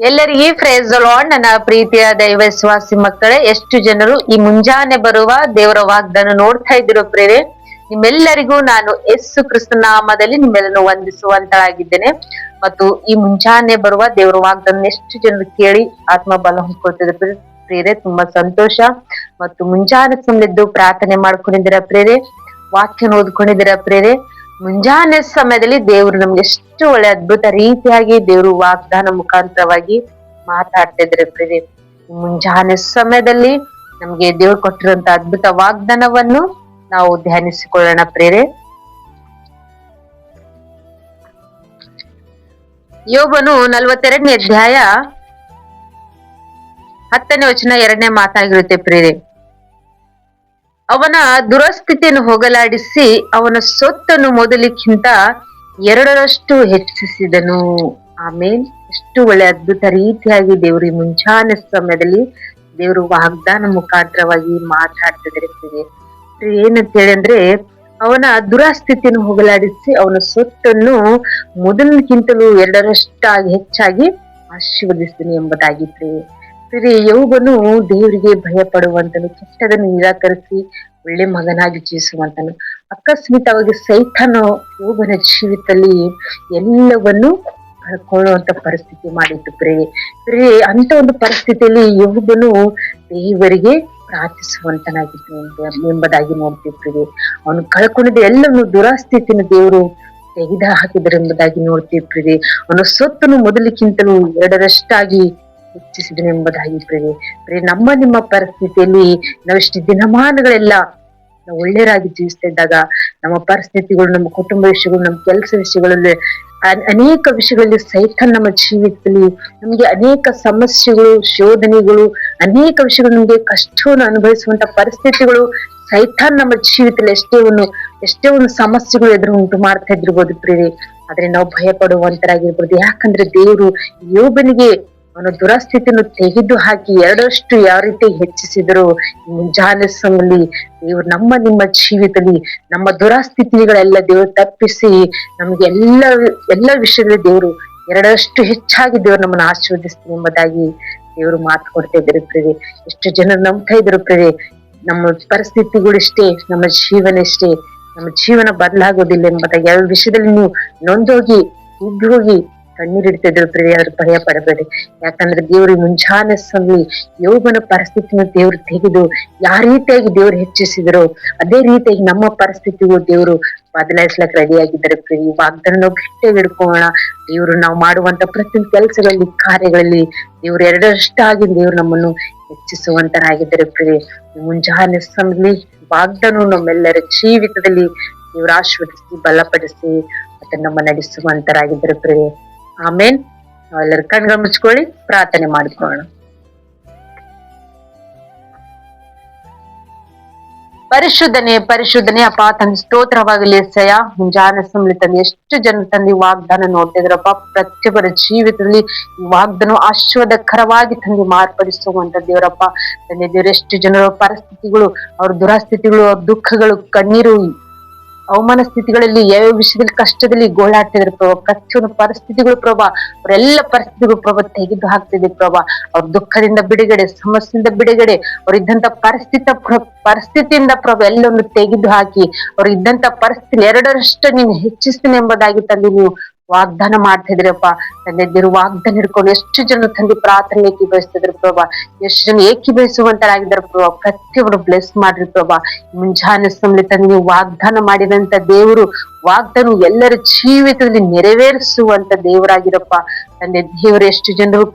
ಎಲ್ಲರಿಗೆ price the lord. ನನ್ನ ಪ್ರೀತಿಯ ದೈವ ವಿಶ್ವಾಸಿ ಮಕ್ಕಳೇ, ಎಷ್ಟು ಜನರು ಈ ಮುಂಜಾನೆ ಬರುವ ದೇವರ ವಾಗ್ದಾನ ನೋಡ್ತಾ ಇದ್ದೀರೋ ಪ್ರೇರೆ, ನಿಮ್ಮೆಲ್ಲರಿಗೂ ನಾನು ಯೇಸು ಕ್ರಿಸ್ತ ನಾಮದಲ್ಲಿ ನಿಮ್ಮೆಲ್ಲರನ್ನು ವಂದಿಸುವಂತಳಾಗಿದ್ದೇನೆ. ಮತ್ತು ಈ ಮುಂಜಾನೆ ಬರುವ ದೇವರ ವಾಗ್ದಾನ ಎಷ್ಟು ಜನರು ಕೇಳಿ ಆತ್ಮ ಬಲ ಹೊಂದ್ಕೊಳ್ತಿದ್ರೆ ಪ್ರೇರೆ, ತುಂಬಾ ಸಂತೋಷ. ಮತ್ತು ಮುಂಜಾನೆ ಸುಮ್ಮನಿದ್ದು ಪ್ರಾರ್ಥನೆ ಮಾಡ್ಕೊಂಡಿದ್ದೀರಾ ಪ್ರೇರೆ, ವಾಕ್ಯ ಓದ್ಕೊಂಡಿದ್ದೀರಾ ಪ್ರೇರೆ. ಮುಂಜಾನೆ ಸಮಯದಲ್ಲಿ ದೇವರು ನಮ್ಗೆ ಎಷ್ಟು ಒಳ್ಳೆ ಅದ್ಭುತ ರೀತಿಯಾಗಿ ದೇವರು ವಾಗ್ದಾನ ಮುಖಾಂತರವಾಗಿ ಮಾತಾಡ್ತಾ ಇದ್ರೆ ಪ್ರೇರೆ. ಮುಂಜಾನೆ ಸಮಯದಲ್ಲಿ ನಮ್ಗೆ ದೇವ್ರು ಕೊಟ್ಟಿರುವಂತ ಅದ್ಭುತ ವಾಗ್ದಾನವನ್ನು ನಾವು ಧ್ಯಾನಿಸಿಕೊಳ್ಳೋಣ ಪ್ರೇರೆ. ಯೋಬನು 42ನೇ ಅಧ್ಯಾಯ 10ನೇ ವಚನ 2ನೇ ಮಾತಾಗಿರುತ್ತೆ ಪ್ರೇರೆ. ಅವನ ದುರಸ್ಥಿತಿಯನ್ನು ಹೋಗಲಾಡಿಸಿ ಅವನ ಸೊತ್ತನ್ನು ಮೊದಲಿಕ್ಕಿಂತ 2ರಷ್ಟು ಹೆಚ್ಚಿಸಿದನು. ಆಮೇಲೆ ಎಷ್ಟು ಒಳ್ಳೆ ಅದ್ಭುತ ರೀತಿಯಾಗಿ ದೇವರು ಈ ಮುಂಚಾನೆ ಸಮಯದಲ್ಲಿ ದೇವರು ವಾಗ್ದಾನ ಮುಖಾಂತರವಾಗಿ ಮಾತಾಡ್ತಿದ್ದಾರೆ. ಏನಂತೇಳಿ ಅಂದ್ರೆ, ಅವನ ದುರಾಸ್ಥಿತಿಯನ್ನು ಹೋಗಲಾಡಿಸಿ ಅವನ ಸೊತ್ತನ್ನು ಮೊದಲಿಗಿಂತಲೂ 2ರಷ್ಟಾಗಿ ಹೆಚ್ಚಾಗಿ ಆಶೀರ್ವದಿಸ್ತೀನಿ ಎಂಬುದಾಗಿತ್ತು. ಸರಿ, ಯೋಬನು ದೇವರಿಗೆ ಭಯ ಪಡುವಂತನು, ಕೆಟ್ಟದನ್ನು ನಿರಾಕರಿಸಿ ಒಳ್ಳೆ ಮಗನಾಗಿ ಜೀವಿಸುವಂತನು. ಅಕಸ್ಮಿತವಾಗಿ ಸೈತಾನ ಯೋಬನ ಜೀವಿತದಲ್ಲಿ ಎಲ್ಲವನ್ನು ಕಳ್ಕೊಳ್ಳುವಂತ ಪರಿಸ್ಥಿತಿ ಮಾಡಿತ್ತು ಪ್ರೇರೆ. ಅಂತ ಒಂದು ಪರಿಸ್ಥಿತಿಯಲ್ಲಿ ಯೋಬನು ದೇವರಿಗೆ ಪ್ರಾರ್ಥಿಸುವಂತನಾಗಿತ್ತು ಎಂಬುದಾಗಿ ನೋಡ್ತಿರ್ತೀವಿ. ಅವನು ಕಳ್ಕೊಂಡಿದ್ದ ಎಲ್ಲವನ್ನು ದುರಾಸ್ಥಿತಿನ ದೇವರು ತೆಗೆದ ಹಾಕಿದ್ರು ಎಂಬುದಾಗಿ ನೋಡ್ತಿರ್ತೀವಿ. ಅವನ ಸೊತ್ತನ್ನು ಮೊದಲಿಕ್ಕಿಂತಲೂ 2ರಷ್ಟಾಗಿ ಹೆಚ್ಚಿಸಿದನು ಎಂಬುದಾಗಿ ಪ್ರೇರೆ. ನಮ್ಮ ನಿಮ್ಮ ಪರಿಸ್ಥಿತಿಯಲ್ಲಿ ನಾವಿಷ್ಟು ದಿನಮಾನಗಳೆಲ್ಲ ನಾವು ಒಳ್ಳೆಯರಾಗಿ ಜೀವಿಸ್ತಾ ಇದ್ದಾಗ ನಮ್ಮ ಪರಿಸ್ಥಿತಿಗಳು, ನಮ್ಮ ಕುಟುಂಬ ವಿಷಯಗಳು, ನಮ್ಮ ಕೆಲಸ ವಿಷಯಗಳಲ್ಲಿ, ಅನೇಕ ವಿಷಯಗಳಲ್ಲಿ ಸೈತಾನ್ ನಮ್ಮ ಜೀವಿತದಲ್ಲಿ ನಮ್ಗೆ ಅನೇಕ ಸಮಸ್ಯೆಗಳು, ಶೋಧನೆಗಳು, ಅನೇಕ ವಿಷಯಗಳು, ನಮ್ಗೆ ಕಷ್ಟವನ್ನು ಅನುಭವಿಸುವಂತ ಪರಿಸ್ಥಿತಿಗಳು ಸೈತಾನ್ ನಮ್ಮ ಜೀವಿತದಲ್ಲಿ ಎಷ್ಟೇ ಒಂದು ಸಮಸ್ಯೆಗಳು ಎದುರು ಉಂಟು ಮಾಡ್ತಾ ಇದ್ದಿರ್ಬೋದು ಪ್ರೇರೆ. ಆದ್ರೆ ನಾವು ಭಯ ಪಡುವಂತರಾಗಿರ್ಬೋದು. ಯಾಕಂದ್ರೆ ದೇವರು ಯೋಬನಿಗೆ ಅವನ ದುರಸ್ಥಿತಿಯನ್ನು ತೆಗೆದು ಹಾಕಿ 2ರಷ್ಟು ಯಾವ ರೀತಿ ಹೆಚ್ಚಿಸಿದ್ರು, ಮುಂಜಾನೆ ಸಮಯದಲ್ಲಿ ದೇವರು ನಮ್ಮ ನಿಮ್ಮ ಜೀವಿತದಲ್ಲಿ ನಮ್ಮ ದುರಾಸ್ಥಿತಿಗಳೆಲ್ಲ ದೇವರು ತಪ್ಪಿಸಿ ನಮ್ಗೆ ಎಲ್ಲ ವಿಷಯದಲ್ಲಿ ದೇವರು 2ರಷ್ಟು ಹೆಚ್ಚಾಗಿ ದೇವರು ನಮ್ಮನ್ನು ಆಶೀರ್ವದಿಸ್ತೀನಿ ಎಂಬುದಾಗಿ ದೇವರು ಮಾತು ಕೊಡ್ತಾ ಇದ್ದಾರೆ ಪ್ರೇರೆ. ಎಷ್ಟು ಜನರು ನಂಬ್ತಾ ಇದ್ರು ಪ್ರೇರೆ, ನಮ್ಮ ಪರಿಸ್ಥಿತಿಗಳಿಷ್ಟೇ, ನಮ್ಮ ಜೀವನ ಇಷ್ಟೇ, ನಮ್ಮ ಜೀವನ ಬದಲಾಗೋದಿಲ್ಲ ಎಂಬುದಾಗಿ. ಯಾವ ವಿಷಯದಲ್ಲಿ ನೀವು ನೊಂದೋಗಿ ಉಗ್ಗೋಗಿ ಕಣ್ಣೀರಿಡ್ತಿದ್ರು ಪ್ರೇರೆ, ಅವ್ರು ಭಯ ಪಡಬೇಡಿ. ಯಾಕಂದ್ರೆ ದೇವ್ರ ಮುಂಜಾನೆ ಸಮಯ ಯೋಬನ ಪರಿಸ್ಥಿತಿನ ದೇವ್ರು ತೆಗೆದು ಯಾವ ರೀತಿಯಾಗಿ ದೇವ್ರು ಹೆಚ್ಚಿಸಿದ್ರು ಅದೇ ರೀತಿಯಾಗಿ ನಮ್ಮ ಪರಿಸ್ಥಿತಿಗೂ ದೇವ್ರು ಬದಲಾಯಿಸ್ಲಕ್ ರೆಡಿ ಆಗಿದ್ದಾರೆ ಪ್ರೇರೆ. ವಾಗ್ದಾನ ನಾವು ಗಟ್ಟಿಯಾಗಿ ಹಿಡ್ಕೊಳ್ಳೋಣ. ದೇವ್ರು ನಾವು ಮಾಡುವಂತ ಪ್ರತಿ ಕೆಲಸಗಳಲ್ಲಿ, ಕಾರ್ಯಗಳಲ್ಲಿ ದೇವ್ರು 2ರಷ್ಟಾಗಿ ದೇವ್ರು ನಮ್ಮನ್ನು ಹೆಚ್ಚಿಸುವಂತರಾಗಿದ್ದಾರೆ ಪ್ರೇರೆ. ಮುಂಜಾನೆ ಸಮಯದಲ್ಲಿ ವಾಗ್ದಾನ ನಮ್ಮೆಲ್ಲರ ಜೀವಿತದಲ್ಲಿ ದೇವ್ರು ಆಶೀರ್ವದಿಸಿ ಬಲಪಡಿಸಿ ಮತ್ತೆ ನಮ್ಮ ನಡೆಸುವಂತರಾಗಿದ್ದಾರೆ ಪ್ರೇರೆ. ಆಮೇನ್. ನಾವೆಲ್ಲರೂ ಕಣ್ಗಳ ಮುಚ್ಕೊಳ್ಳಿ, ಪ್ರಾರ್ಥನೆ ಮಾಡ್ಕೊಳ್ಳೋಣ. ಪರಿಶುದ್ಧನೇ ಅಪ್ಪ ತಂದೆ, ಸ್ತೋತ್ರವಾಗಲಿ ಎಸಯ್ಯ. ಮುಂಜಾನೆ ಸಮಯ ತಂದೆ ಎಷ್ಟು ಜನ ತಂದೆ ವಾಗ್ದಾನ ನೋಡ್ತಿದ್ರಪ್ಪ, ಪ್ರತಿಯೊಬ್ಬರ ಜೀವಿತದಲ್ಲಿ ಈ ವಾಗ್ದಾನ ಆಶೀರ್ವಾದಕರವಾಗಿ ತಂದೆ ಮಾರ್ಪಡಿಸುವಂತ ದೇವರಪ್ಪ. ತಂದೆ ದೇವ್ರ ಎಷ್ಟು ಜನರ ಪರಿಸ್ಥಿತಿಗಳು, ಅವ್ರ ದುರಾಸ್ಥಿತಿಗಳು, ಅವ್ರ ದುಃಖಗಳು, ಕಣ್ಣೀರು, ಅವಮಾನ ಸ್ಥಿತಿಗಳಲ್ಲಿ, ಯಾವ ವಿಷಯದಲ್ಲಿ ಕಷ್ಟದಲ್ಲಿ ಗೋಳಾಡ್ತಿದ್ರು ಪ್ರಭಾ. ಪ್ರತಿಯೊಂದು ಪರಿಸ್ಥಿತಿಗಳು ಪ್ರಭಾ, ಅವರೆಲ್ಲ ಪರಿಸ್ಥಿತಿಗಳು ಪ್ರಭಾ ತೆಗೆದು ಹಾಕ್ತಿದೆ ಪ್ರಭಾ. ಅವ್ರ ದುಃಖದಿಂದ ಬಿಡುಗಡೆ, ಸಮಸ್ಯೆಯಿಂದ ಬಿಡುಗಡೆ, ಅವ್ರ ಇದ್ದಂತ ಪರಿಸ್ಥಿತಿಯಿಂದ ಪ್ರಭಾ ಎಲ್ಲವನ್ನು ತೆಗೆದು ಹಾಕಿ ಅವ್ರ ಇದ್ದಂತ ಪರಿಸ್ಥಿತಿ 2ರಷ್ಟು ನೀನು ಹೆಚ್ಚಿಸ್ತೀನಿ ಎಂಬುದಾಗಿ ತಂದೆ ನೀವು ವಾಗ್ದಾನ ಮಾಡ್ತಾ ಇದ್ರಪ್ಪ. ತಂದೆ ದೇವ್ರು ವಾಗ್ದಾನ ಹಿಡ್ಕೊಂಡು ಎಷ್ಟು ಜನ ತಂದೆ ಪ್ರಾರ್ಥನೆ ಏಕೀಭವಿಸ್ತಿದ್ರು ಪ್ರಭಾ. ಎಷ್ಟು ಜನ ಏಕೀಭವಿಸುವಂತರಾಗಿದ್ದಾರೆ ಪ್ರಭಾ. ಪ್ರತಿಯೊಬ್ಬರು ಬ್ಲೆಸ್ ಮಾಡ್ರಿ ಪ್ರಭಾ. ಮುಂಜಾನೆ ಸಮಯ ತಂದೆ ನೀವು ವಾಗ್ದಾನ ಮಾಡಿದಂತ ದೇವರು ವಾಗ್ದಾನ ಎಲ್ಲರ ಜೀವಿತದಲ್ಲಿ ನೆರವೇರಿಸುವಂತ ದೇವರಾಗಿರಪ್ಪ. ತಂದೆ ದೇವರು ಎಷ್ಟು ಜನರು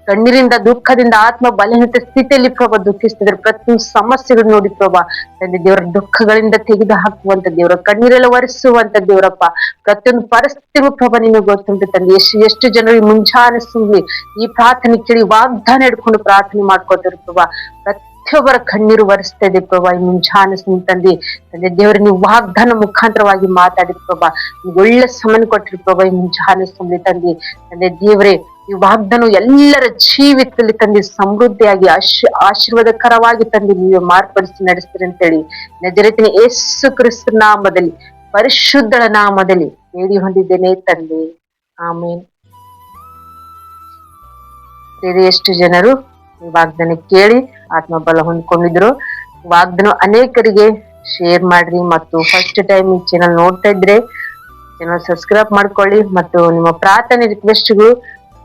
ಕಣ್ಣೀರಿಂದ ದುಃಖದಿಂದ ಆತ್ಮ ಬಲಹೀನತೆ ಸ್ಥಿತಿಯಲ್ಲಿ ಪ್ರಭಾ ದುಃಖಿಸ್ತಿದ್ರು. ಪ್ರತಿಯೊಂದು ಸಮಸ್ಯೆಗಳು ನೋಡಿ ಪ್ರಭಾ ತಂದೆ ದೇವರ ದುಃಖಗಳಿಂದ ತೆಗೆದು ಹಾಕುವಂತ ದೇವರ, ಕಣ್ಣೀರೆಲ್ಲ ಒರೆಸುವಂತ ದೇವರಪ್ಪ. ಪ್ರತಿಯೊಂದು ಪರಿಸ್ಥಿತಿಗೂ ಪ್ರಭಾ ನಿನಗೆ ಗೊತ್ತುಂಟು ತಂದೆ. ಎಷ್ಟು ಜನರು ಈ ಮುಂಜಾನೆ ಸುಮ್ಮನೆ ಈ ಪ್ರಾರ್ಥನೆ ಕೇಳಿ ವಾಗ್ದಾನ ಹಿಡ್ಕೊಂಡು ಪ್ರಾರ್ಥನೆ ಮಾಡ್ಕೊತಾರೆ ಪ್ರಭಾ. ಪ್ರತಿಯೊಬ್ಬರ ಕಣ್ಣೀರು ಒರೆಸ್ತಾ ಇದೆ ಪ್ರಭಾ. ಈ ಮುಂಜಾನೆ ತಂದೆ ದೇವರ ನೀವು ವಾಗ್ದಾನ ಮುಖಾಂತರವಾಗಿ ಮಾತಾಡಿದ ಪ್ರಭಾ. ನೀವು ಒಳ್ಳೆ ಸಮಯ ಕೊಟ್ಟಿರಿ ಪ್ರಭಾ. ಈ ಮುಂಜಾನೆ ತಂದೆ ದೇವರೇ, ಈ ವಾಗ್ದಾನ ಎಲ್ಲರ ಜೀವಿತದಲ್ಲಿ ತಂದೆ ಸಮೃದ್ಧಿಯಾಗಿ ಆಶೀರ್ವಾದಕರವಾಗಿ ತಂದೆ ನೀವೇ ಮಾರ್ಪಡಿಸಿ ನಡೆಸ್ತೀರಿ ಅಂತೇಳಿ ನಜರೇತಿನ ಯೇಸು ಕ್ರಿಸ್ತ ನಾಮದಲ್ಲಿ, ಪರಿಶುದ್ಧಳ ನಾಮದಲ್ಲಿ ಬೇಡಿ ಹೊಂದಿದ್ದೇನೆ ತಂದೆ. ಆಮೇನ್. ಪ್ರಿಯರೇ, ಎಷ್ಟು ಜನರು ಈ ವಾಗ್ದಾನ ಕೇಳಿ ಆತ್ಮಬಲ ಹೊಂದ್ಕೊಂಡಿದ್ರು. ವಾಗ್ದಾನ ಅನೇಕರಿಗೆ ಶೇರ್ ಮಾಡ್ರಿ. ಮತ್ತು ಫಸ್ಟ್ ಟೈಮ್ ಈ ಚಾನಲ್ ನೋಡ್ತಾ ಇದ್ರೆ ಚಾನಲ್ ಸಬ್ಸ್ಕ್ರೈಬ್ ಮಾಡ್ಕೊಳ್ಳಿ. ಮತ್ತು ನಿಮ್ಮ ಪ್ರಾರ್ಥನೆ ರಿಕ್ವೆಸ್ಟ್ಗಳು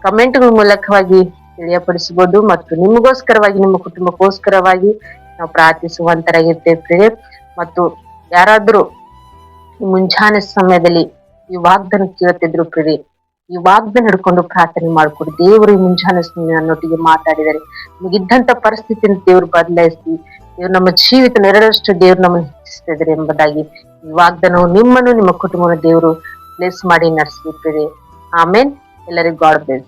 ಕಮೆಂಟ್ಗಳ ಮೂಲಕವಾಗಿ ತಿಳಿಯಪಡಿಸಬಹುದು. ಮತ್ತು ನಿಮಗೋಸ್ಕರವಾಗಿ, ನಿಮ್ಮ ಕುಟುಂಬಕ್ಕೋಸ್ಕರವಾಗಿ ನಾವು ಪ್ರಾರ್ಥಿಸುವಂತರಾಗಿರ್ತೇವೆ. ಮತ್ತು ಯಾರಾದ್ರೂ ಈ ಮುಂಜಾನೆ ಸಮಯದಲ್ಲಿ ಈ ವಾಗ್ದಾನ ಕೇಳ್ತಿದ್ರು ಪ್ರಿಯರೇ, ಈ ವಾಗ್ದಾನ ಹಿಡ್ಕೊಂಡು ಪ್ರಾರ್ಥನೆ ಮಾಡ್ಕೊಡಿ. ದೇವರು ಈ ಮುಂಜಾನೆ ಸಮಯ ನನ್ನೊಟ್ಟಿಗೆ ಮಾತಾಡಿದರೆ ನಿಮಗಿದ್ದಂತ ಪರಿಸ್ಥಿತಿಯನ್ನು ದೇವ್ರು ಬದಲಾಯಿಸಿ, ದೇವ್ರು ನಮ್ಮ ಜೀವಿತ ನೆರಳಷ್ಟು ದೇವ್ರು ನಮ್ಮನ್ನು ಹೆಚ್ಚಿಸ್ತಾ ಇದ್ದಾರೆ ಎಂಬುದಾಗಿ ಈ ವಾಗ್ದಾನವು ನಿಮ್ಮನ್ನು, ನಿಮ್ಮ ಕುಟುಂಬವನ್ನು ದೇವರು ಬ್ಲೆಸ್ ಮಾಡಿ ನಡೆಸಲಿ ಪ್ರಿಯರೇ. ಆಮೇನ್. ಎಲ್ಲರಿಗೂ ಗಾಡ್ ಬ್ಲೆಸ್.